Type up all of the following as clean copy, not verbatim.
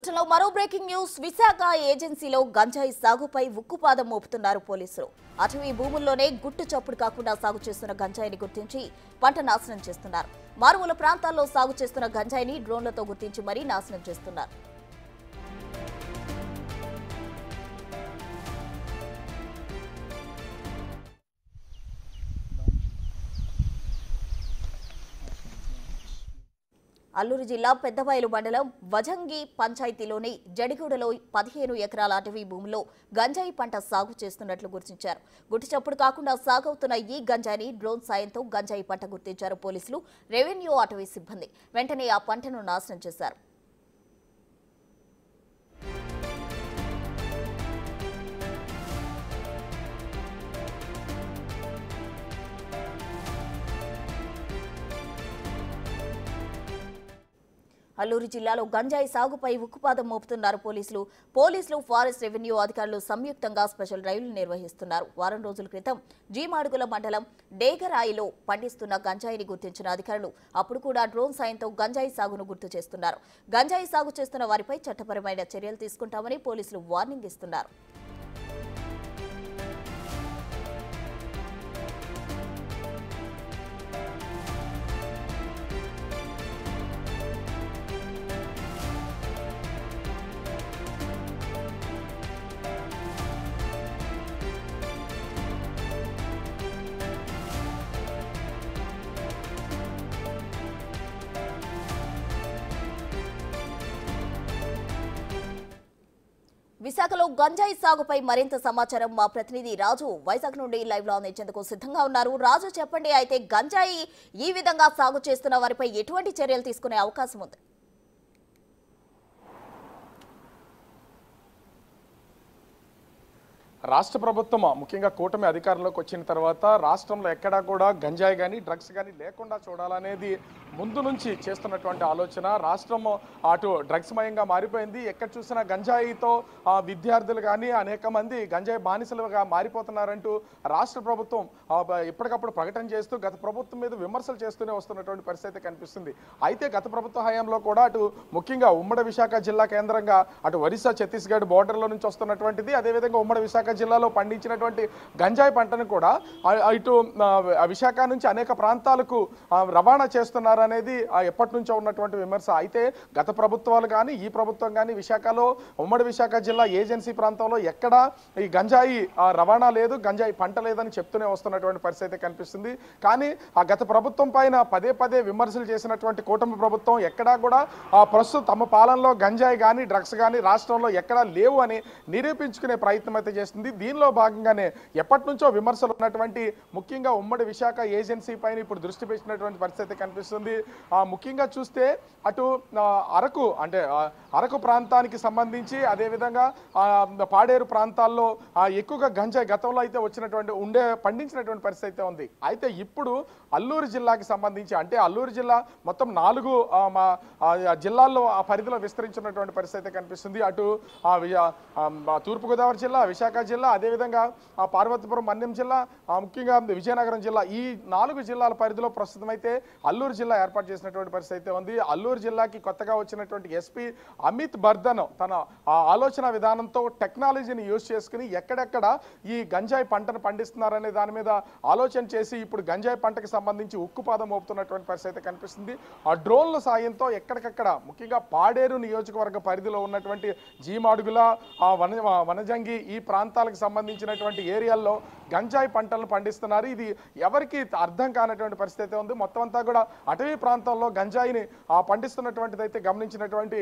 మరో breaking news. Visakha ఏజెన్సీలో గంజాయి సాగుపై ఉక్కుపాదం మోపుతున్నారు పోలీసులు. అటవీ భూముల్లోనే గుట్టు చప్పుడు కాకుండా సాగు చేస్తున్న గంజాయిని గుర్తించి పంట నాశనం చేస్తున్నారు. మారుమూల ప్రాంతాల్లో సాగు చేస్తున్న గంజాయిని డ్రోన్లతో గుర్తించి మరీ నాశనం చేస్తున్నారు. అల్లూరు జిల్లా పెద్దబయలు మండలం వజంగి పంచాయతీలోని జడిగూడలో 15 ఎకరాల అటవీ భూమిలో గంజాయి పంట సాగు చేస్తున్నట్లు గుర్తించారు. గుట్టు చప్పుడు కాకుండా సాగవుతున్న ఈ గంజాయిని డ్రోన్ సాయంతో గంజాయి పంట గుర్తించారు పోలీసులు, రెవెన్యూ, అటవీ సిబ్బంది. వెంటనే ఆ పంటను నాశనం చేశారు. అల్లూరు జిల్లాలో గంజాయి సాగుపై ఉక్కుపాదం మోపుతున్నారు పోలీసులు, ఫారెస్ట్, రెవెన్యూ అధికారులు సంయుక్తంగా స్పెషల్ డ్రైవ్లు నిర్వహిస్తున్నారు. వారం రోజుల క్రితం జీమాడుగుల మండలం డేగరాయిలో పండిస్తున్న గంజాయిని గుర్తించిన అధికారులు అప్పుడు కూడా డ్రోన్ సాయంతో గంజాయి సాగును గుర్తు చేస్తున్నారు. గంజాయి సాగు చేస్తున్న వారిపై చట్టపరమైన చర్యలు తీసుకుంటామని పోలీసులు వార్నింగ్ ఇస్తున్నారు. విశాఖలో గంజాయి సాగుపై మరింత సమాచారం మా ప్రతినిధి రాజు వైజాగ్ నుండి లైవ్ లో అందించేందుకు సిద్ధంగా ఉన్నారు. రాజు, చెప్పండి, అయితే గంజాయి ఈ విధంగా సాగు చేస్తున్న వారిపై ఎటువంటి చర్యలు తీసుకునే అవకాశం ఉంది? రాష్ట్ర ప్రభుత్వం ముఖ్యంగా కూటమి అధికారంలోకి వచ్చిన తర్వాత రాష్ట్రంలో ఎక్కడా కూడా గంజాయి కానీ డ్రగ్స్ కానీ లేకుండా చూడాలనేది ముందు నుంచి చేస్తున్నటువంటి ఆలోచన. రాష్ట్రం అటు డ్రగ్స్ మయంగా మారిపోయింది. ఎక్కడ చూసినా గంజాయితో విద్యార్థులు కానీ అనేక మంది గంజాయి బానిసలుగా మారిపోతున్నారంటూ రాష్ట్ర ప్రభుత్వం ఎప్పటికప్పుడు ప్రకటన చేస్తూ గత ప్రభుత్వం మీద విమర్శలు చేస్తూనే వస్తున్నటువంటి పరిస్థితి కనిపిస్తుంది. అయితే గత ప్రభుత్వ హయాంలో కూడా అటు ముఖ్యంగా ఉమ్మడి విశాఖ జిల్లా కేంద్రంగా అటు ఒరిస్సా, ఛత్తీస్గఢ్ బోర్డర్లో నుంచి వస్తున్నటువంటిది, అదేవిధంగా ఉమ్మడి విశాఖ జిల్లాలో పండించినటువంటి గంజాయి పంటను కూడా ఇటు విశాఖ నుంచి అనేక ప్రాంతాలకు రవాణా చేస్తున్నారనేది ఎప్పటి నుంచో ఉన్నటువంటి విమర్శ. అయితే గత ప్రభుత్వాలు కానీ ఈ ప్రభుత్వం కానీ విశాఖలో ఉమ్మడి విశాఖ జిల్లా ఏజెన్సీ ప్రాంతంలో ఎక్కడా ఈ గంజాయి రవాణా లేదు, గంజాయి పంట లేదని చెప్తూనే వస్తున్నటువంటి పరిస్థితి కనిపిస్తుంది. కానీ ఆ గత ప్రభుత్వం పైన పదే పదే విమర్శలు చేసినటువంటి కూటమి ప్రభుత్వం ఎక్కడా కూడా ప్రస్తుతం తమ పాలనలో గంజాయి కానీ డ్రగ్స్ కానీ రాష్ట్రంలో ఎక్కడా లేవు అని నిరూపించుకునే ప్రయత్నం అయితే చేస్తుంది. దీనిలో భాగంగానే ఎప్పటి నుంచో విమర్శలు ఉన్నటువంటి ముఖ్యంగా ఉమ్మడి విశాఖ ఏజెన్సీ పైన ఇప్పుడు దృష్టి పెట్టినటువంటి పరిస్థితి కనిపిస్తుంది. ముఖ్యంగా చూస్తే అటు అరకు ప్రాంతానికి సంబంధించి అదేవిధంగా పాడేరు ప్రాంతాల్లో ఎక్కువగా గంజాయి గతంలో అయితే పండించినటువంటి పరిస్థితి అయితే ఉంది. అయితే ఇప్పుడు అల్లూరు జిల్లాకి సంబంధించి అల్లూరు జిల్లా మొత్తం 4 జిల్లాల్లో ఆ పరిధిలో విస్తరించినటువంటి పరిస్థితి కనిపిస్తుంది. అటు తూర్పుగోదావరి జిల్లా, విశాఖ జిల్లా, అదేవిధంగా పార్వతీపురం, మన్యం జిల్లా, ముఖ్యంగా విజయనగరం జిల్లా, ఈ 4 జిల్లాల పరిధిలో ప్రస్తుతం అయితే అల్లూరు జిల్లా ఏర్పాటు చేసినటువంటి పరిస్థితి ఉంది. అల్లూరు జిల్లాకి కొత్తగా వచ్చినటువంటి ఎస్పీ అమిత్ బర్ధన్ తన ఆలోచన విధానంతో టెక్నాలజీని యూజ్ చేసుకుని ఎక్కడెక్కడ ఈ గంజాయి పంటను పండిస్తున్నారనే దాని మీద ఆలోచన చేసి ఇప్పుడు గంజాయి పంటకు సంబంధించి ఉక్కుపాదం మోపుతున్నటువంటి పరిస్థితి కనిపిస్తుంది. ఆ డ్రోన్ల సాయంతో ఎక్కడికక్కడ ముఖ్యంగా పాడేరు నియోజకవర్గ పరిధిలో ఉన్నటువంటి జీమాడుగుల, వనజంగి ఈ ప్రాంతాలకు సంబంధించినటువంటి ఏరియాల్లో గంజాయి పంటలను పండిస్తున్నారు. ఇది ఎవరికి అర్థం కానటువంటి పరిస్థితి ఉంది. మొత్తం అంతా కూడా అటవీ ప్రాంతంలో గంజాయిని పండిస్తున్నటువంటిది అయితే గమనించినటువంటి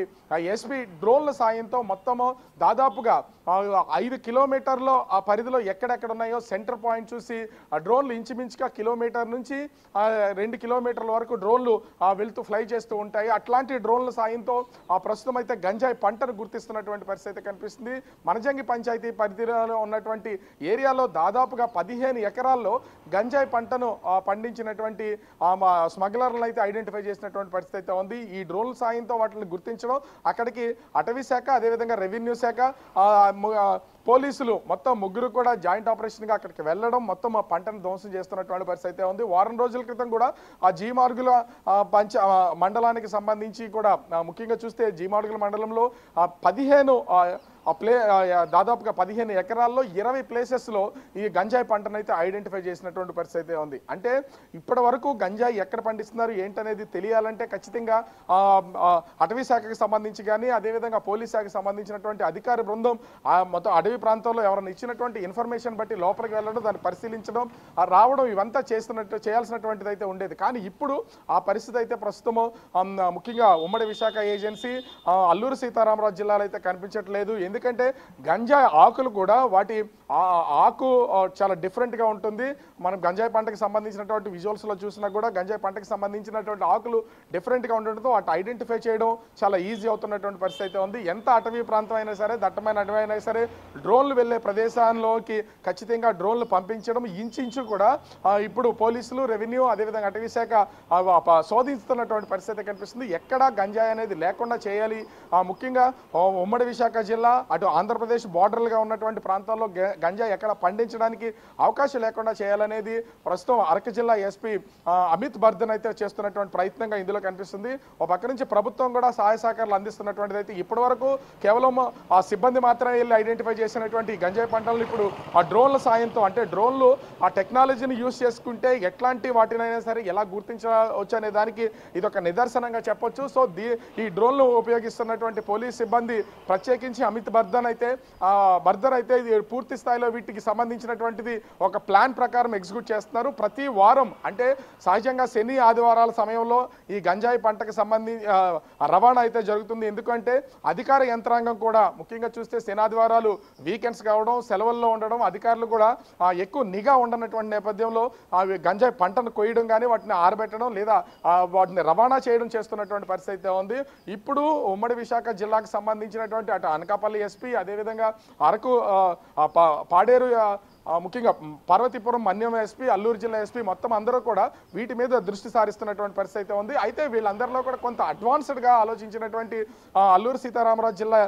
ఎస్పీ డ్రోన్ల సాయంతో మొత్తము దాదాపుగా 5 కిలోమీటర్ల ఆ పరిధిలో ఎక్కడెక్కడ ఉన్నాయో సెంటర్ పాయింట్ చూసి ఆ డ్రోన్లు ఇంచుమించుగా కిలోమీటర్ నుంచి 2 కిలోమీటర్ల వరకు డ్రోన్లు వెళ్తూ ఫ్లై చేస్తూ ఉంటాయి. అట్లాంటి డ్రోన్ల సాయంతో ప్రస్తుతం అయితే గంజాయి పంటను గుర్తిస్తున్నటువంటి పరిస్థితి కనిపిస్తుంది. మనజంగి పంచాయతీ పరిధిలో ఉన్నటువంటి ఏరియాలో దాదాపుగా 15 ఎకరాల్లో గంజాయి పంటను పండించినటువంటి స్మగ్లర్లను అయితే ఐడెంటిఫై చేసినటువంటి పరిస్థితి అయితే ఉంది. ఈ డ్రోన్ల సాయంతో వాటిని గుర్తించడం, అక్కడికి అటవీ శాఖ, అదేవిధంగా రెవెన్యూ శాఖ, పోలీసులు మొత్తం ముగ్గురు కూడా జాయింట్ ఆపరేషన్గా అక్కడికి వెళ్ళడం మొత్తం ఆ పంటను ధ్వంసం చేస్తున్నటువంటి పరిస్థితి అయితే ఉంది. వారం రోజుల క్రితం కూడా ఆ జీమార్గుల మండలానికి సంబంధించి కూడా ముఖ్యంగా చూస్తే జీమార్గుల మండలంలో 15 దాదాపుగా 15 ఎకరాల్లో 20 ప్లేసెస్లో ఈ గంజాయి పంటను అయితే ఐడెంటిఫై చేసినటువంటి పరిస్థితి అయితే ఉంది. అంటే ఇప్పటి వరకు గంజాయి ఎక్కడ పండిస్తున్నారు ఏంటనేది తెలియాలంటే ఖచ్చితంగా అటవీ శాఖకు సంబంధించి కానీ అదేవిధంగా పోలీస్ శాఖకు సంబంధించినటువంటి అధికార బృందం మొత్తం అడవి ప్రాంతంలో ఎవరైనా ఇచ్చినటువంటి ఇన్ఫర్మేషన్ బట్టి లోపలికి వెళ్ళడం, దాన్ని పరిశీలించడం, రావడం ఇవంతా చేయాల్సినటువంటిది అయితే ఉండేది. కానీ ఇప్పుడు ఆ పరిస్థితి అయితే ప్రస్తుతము ముఖ్యంగా ఉమ్మడి విశాఖ ఏజెన్సీ అల్లూరు సీతారామరాజు జిల్లాలో అయితే కనిపించట్లేదు. ఎందుకంటే గంజాయి ఆకులు కూడా వాటి ఆకు చాలా డిఫరెంట్గా ఉంటుంది. మనం గంజాయి పంటకు సంబంధించినటువంటి విజువల్స్లో చూసినా కూడా గంజాయి పంటకు సంబంధించినటువంటి ఆకులు డిఫరెంట్గా ఉండడంతో వాటి ఐడెంటిఫై చేయడం చాలా ఈజీ అవుతున్నటువంటి పరిస్థితి అయితే ఉంది. ఎంత అటవీ ప్రాంతం అయినా సరే, దట్టమైన అటవీ అయినా సరే, డ్రోన్లు వెళ్ళే ప్రదేశాల్లోకి ఖచ్చితంగా డ్రోన్లు పంపించడం ఇంచు కూడా ఇప్పుడు పోలీసులు, రెవెన్యూ, అదేవిధంగా అటవీ శాఖ శోధిస్తున్నటువంటి పరిస్థితి కనిపిస్తుంది. ఎక్కడా గంజాయి అనేది లేకుండా చేయాలి. ముఖ్యంగా ఉమ్మడి విశాఖ జిల్లా అటు ఆంధ్రప్రదేశ్ బార్డర్లుగా ఉన్నటువంటి ప్రాంతాల్లో గంజాయి ఎక్కడ పండించడానికి అవకాశం లేకుండా చేయాలనేది ప్రస్తుతం అరకు జిల్లా ఎస్పీ అమిత్ బర్ధన్ అయితే చేస్తున్నటువంటి ప్రయత్నంగా ఇందులో కనిపిస్తుంది. ఒక పక్క నుంచి ప్రభుత్వం కూడా సహాయ సహకారాలు అందిస్తున్నటువంటిది అయితే ఇప్పటి వరకు కేవలం ఆ సిబ్బంది మాత్రమే వెళ్ళి ఐడెంటిఫై చేసినటువంటి గంజాయి పంటలను ఇప్పుడు ఆ డ్రోన్ల సాయంతో, అంటే డ్రోన్లు ఆ టెక్నాలజీని యూజ్ చేసుకుంటే ఎట్లాంటి వాటినైనా సరే ఎలా గుర్తించవచ్చు అనే దానికి ఇది ఒక నిదర్శనంగా చెప్పొచ్చు. సో ఈ డ్రోన్లు ఉపయోగిస్తున్నటువంటి పోలీస్ సిబ్బంది ప్రత్యేకించి అమిత్ బర్ధన్ అయితే ఇది పూర్తి స్థాయిలో వీటికి సంబంధించినటువంటిది ఒక ప్లాన్ ప్రకారం ఎగ్జిక్యూట్ చేస్తున్నారు. ప్రతి వారం అంటే సహజంగా శని ఆదివారాల సమయంలో ఈ గంజాయి పంటకు సంబంధించి రవాణా అయితే జరుగుతుంది. ఎందుకంటే అధికార యంత్రాంగం కూడా ముఖ్యంగా చూస్తే శని ఆదివారాలు వీకెండ్స్ కావడం, సెలవుల్లో ఉండడం, అధికారులు కూడా ఎక్కువ నిఘా ఉండనటువంటి నేపథ్యంలో గంజాయి పంటను కొయ్యడం కానీ వాటిని ఆరబెట్టడం లేదా వాటిని రవాణా చేయడం చేస్తున్నటువంటి పరిస్థితి అయితే ఉంది. ఇప్పుడు ఉమ్మడి విశాఖ జిల్లాకు సంబంధించినటువంటి అటు అనకాపల్లి ఎస్పీ, అదేవిధంగా అరకు పాడేరు, ముఖ్యంగా పార్వతీపురం మన్యం ఎస్పీ, అల్లూరు జిల్లా ఎస్పీ మొత్తం అందరూ కూడా వీటి మీద దృష్టి సారిస్తున్నటువంటి పరిస్థితి అయితే ఉంది. అయితే వీళ్ళందరిలో కూడా కొంత అడ్వాన్స్డ్గా ఆలోచించినటువంటి అల్లూరు సీతారామరాజు జిల్లా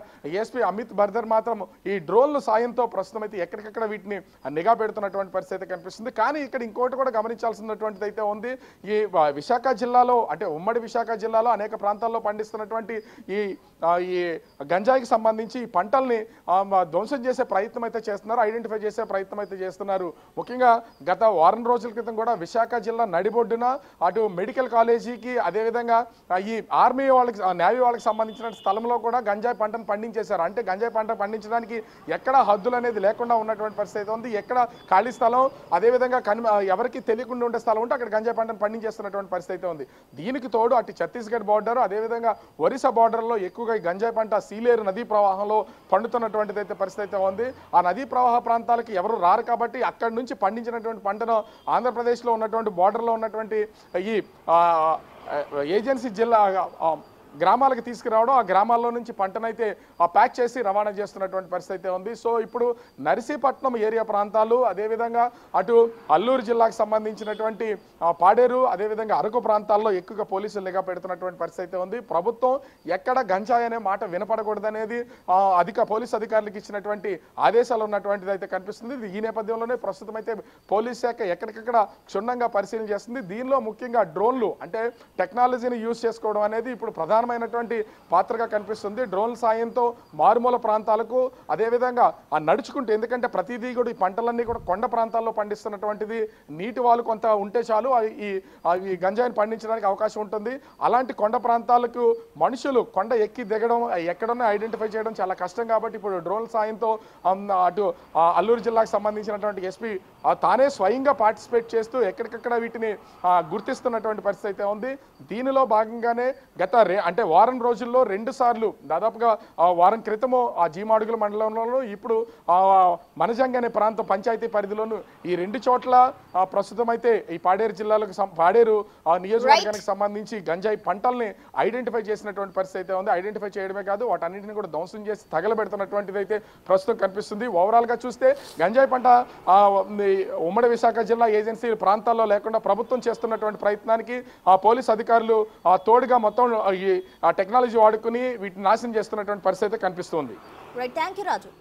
ఎస్పీ అమిత్ బర్ధన్ మాత్రం ఈ డ్రోన్ల సాయంతో ప్రస్తుతం అయితే ఎక్కడికక్కడ వీటిని నిఘా పెడుతున్నటువంటి పరిస్థితి కనిపిస్తుంది. కానీ ఇక్కడ ఇంకోటి కూడా గమనించాల్సినటువంటిది అయితే ఉంది. ఈ విశాఖ జిల్లాలో అంటే ఉమ్మడి విశాఖ జిల్లాలో అనేక ప్రాంతాల్లో పండిస్తున్నటువంటి ఈ గంజాయికి సంబంధించి ఈ పంటల్ని ధ్వంసం చేసే ప్రయత్నం అయితే చేస్తున్నారు, ఐడెంటిఫై చేసే ప్రయత్నం చేస్తున్నారు. ముఖ్యంగా గత వారం రోజుల క్రితం కూడా విశాఖ జిల్లా నడిబొడ్డున అటు మెడికల్ కాలేజీకి అదేవిధంగా ఈ ఆర్మీ వాళ్ళకి, నేవీ వాళ్ళకి సంబంధించిన స్థలంలో కూడా గంజాయి పంటను పండించేశారు. అంటే గంజాయి పంట పండించడానికి ఎక్కడ హద్దులు అనేది లేకుండా ఉన్నటువంటి పరిస్థితి ఉంది. ఎక్కడ ఖాళీ స్థలం, అదేవిధంగా ఎవరికి తెలియకుండా ఉండే స్థలం ఉంటే అక్కడ గంజాయి పంటను పండించేస్తున్నటువంటి పరిస్థితి ఉంది. దీనికి తోడు అటు ఛత్తీస్గఢ్ బార్డర్, అదేవిధంగా ఒరిస్సా బార్డర్లో ఎక్కువగా ఈ గంజాయి పంట సీలేరు నదీ ప్రవాహంలో పండుతున్నటువంటిది అయితే పరిస్థితి అయితే ఉంది. ఆ నదీ ప్రవాహ ప్రాంతాలకు ఎవరు రారు కాబట్టి అక్కడి నుంచి పండించినటువంటి పంటను ఆంధ్రప్రదేశ్లో ఉన్నటువంటి బార్డర్లో ఉన్నటువంటి ఈ ఏజెన్సీ జిల్లా గ్రామాలకు తీసుకురావడం, ఆ గ్రామాల్లో నుంచి పంటనైతే ప్యాక్ చేసి రవాణా చేస్తున్నటువంటి పరిస్థితి ఉంది. సో ఇప్పుడు నర్సీపట్నం ఏరియా ప్రాంతాలు, అదేవిధంగా అటు అల్లూరు జిల్లాకు సంబంధించినటువంటి పాడేరు, అదేవిధంగా అరకు ప్రాంతాల్లో ఎక్కువగా పోలీసులు నిఘా పెడుతున్నటువంటి పరిస్థితి ఉంది. ప్రభుత్వం ఎక్కడ గంజాయి అనే మాట వినపడకూడదనేది పోలీసు అధికారులకు ఇచ్చినటువంటి ఆదేశాలు ఉన్నటువంటిది అయితే కనిపిస్తుంది. ఈ నేపథ్యంలోనే ప్రస్తుతం అయితే పోలీస్ శాఖ ఎక్కడికక్కడ క్షుణ్ణంగా పరిశీలన చేస్తుంది. దీనిలో ముఖ్యంగా డ్రోన్లు అంటే టెక్నాలజీని యూజ్ చేసుకోవడం అనేది ఇప్పుడు ప్రధానమైనటువంటి పాత్రగా కనిపిస్తుంది. డ్రోన్ సాయంతో మారుమూల ప్రాంతాలకు, అదేవిధంగా నడుచుకుంటూ, ఎందుకంటే ప్రతిదీ కూడా ఈ పంటలన్నీ కూడా కొండ ప్రాంతాల్లో పండిస్తున్నటువంటిది, నీటి వాళ్ళు కొంత ఉంటే చాలు ఈ గంజాయిని పండించడానికి అవకాశం ఉంటుంది. అలాంటి కొండ ప్రాంతాలకు మనుషులు కొండ ఎక్కి దిగడం, ఎక్కడన్నా ఐడెంటిఫై చేయడం చాలా కష్టం. కాబట్టి ఇప్పుడు డ్రోన్ సాయంతో అటు అల్లూరు జిల్లాకు సంబంధించినటువంటి ఎస్పీ తానే స్వయంగా పార్టిసిపేట్ చేస్తూ ఎక్కడికక్కడ వీటిని గుర్తిస్తున్నటువంటి పరిస్థితి అయితే ఉంది. దీనిలో భాగంగానే అంటే వారం రోజుల్లో 2 సార్లు దాదాపుగా వారం క్రితము ఆ జీమాడుగుల మండలంలో, ఇప్పుడు మనజంగ్ అనే ప్రాంతం పంచాయతీ పరిధిలోను ఈ 2 చోట్ల ప్రస్తుతం అయితే ఈ పాడేరు జిల్లాలకు పాడేరు నియోజకవర్గానికి సంబంధించి గంజాయి పంటల్ని ఐడెంటిఫై చేసినటువంటి పరిస్థితి అయితే ఉంది. ఐడెంటిఫై చేయడమే కాదు వాటన్నింటిని కూడా ధ్వంసం చేసి తగలబెడుతున్నటువంటిది అయితే ప్రస్తుతం కనిపిస్తుంది. ఓవరాల్గా చూస్తే గంజాయి పంట ఉమ్మడి విశాఖ జిల్లా ఏజెన్సీ ప్రాంతాల్లో లేకుండా ప్రభుత్వం చేస్తున్నటువంటి ప్రయత్నానికి పోలీస్ అధికారులు తోడుగా మొత్తం ఈ టెక్నాలజీ వాడుకుని వీటిని నాశనం చేస్తున్నటువంటి పరిస్థితి కనిపిస్తుంది. రైట్, థాంక్యూ రాజు.